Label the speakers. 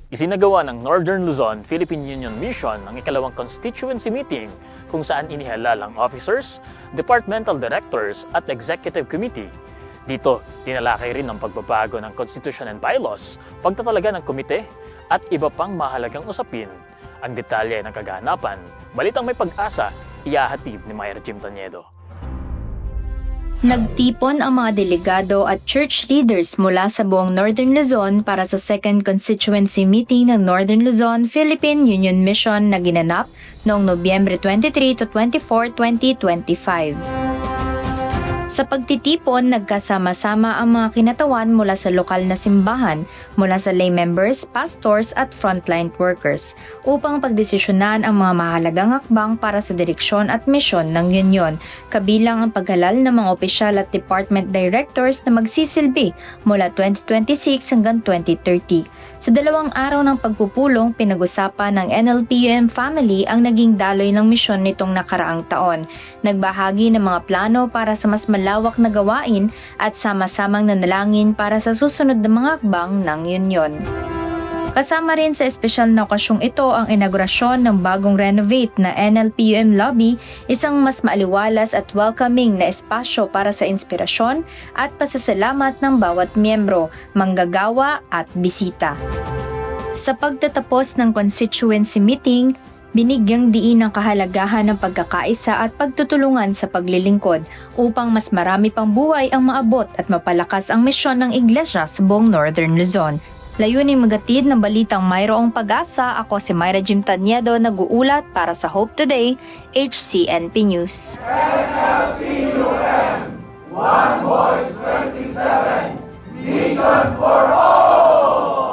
Speaker 1: Isinagawa ng Northern Luzon Philippine Union Mission ang ikalawang constituency meeting kung saan inihalal ang officers, departmental directors at executive committee. Dito, tinalakay rin ang pagbabago ng Constitution and Bylaws, pagtatalaga ng komite at iba pang mahalagang usapin. Ang detalye ng kaganapan, balitang may pag-asa, iyahatid ni Myra Jim Taniedo.
Speaker 2: Nagtipon ang mga delegado at church leaders mula sa buong Northern Luzon para sa second constituency meeting ng Northern Luzon Philippine Union Mission na ginanap noong Nobyembre 23 to 24, 2025. Sa pagtitipon, nagkasama-sama ang mga kinatawan mula sa lokal na simbahan, mula sa lay members, pastors at frontline workers upang pagdesisyonan ang mga mahalagang hakbang para sa direksyon at misyon ng Union, kabilang ang paghalal ng mga opisyal at department directors na magsisilbi mula 2026 hanggang 2030. Sa 2 araw ng pagpupulong, pinag-usapan ng NLPUM family ang naging daloy ng misyon nitong nakaraang taon. Nagbahagi ng mga plano para sa mas malawak na gawain at sama-samang nanalangin para sa susunod na mga hakbang ng Union. Kasama rin sa espesyal na okasyong ito ang inaugurasyon ng bagong renovate na NLPUM lobby, isang mas maaliwalas at welcoming na espasyo para sa inspirasyon at pasasalamat ng bawat miyembro, manggagawa at bisita. Sa pagtatapos ng constituency meeting, binigyang diin ang kahalagahan ng pagkakaisa at pagtutulungan sa paglilingkod upang mas marami pang buhay ang maabot at mapalakas ang misyon ng Iglesia sa buong Northern Luzon. Layuning magatid ng balitang mayroong pag-asa, ako si Myra Jim Taniedo, nag-uulat para sa Hope Today, HCNP News.
Speaker 3: NLPUM, One Voice 27, Mission for All!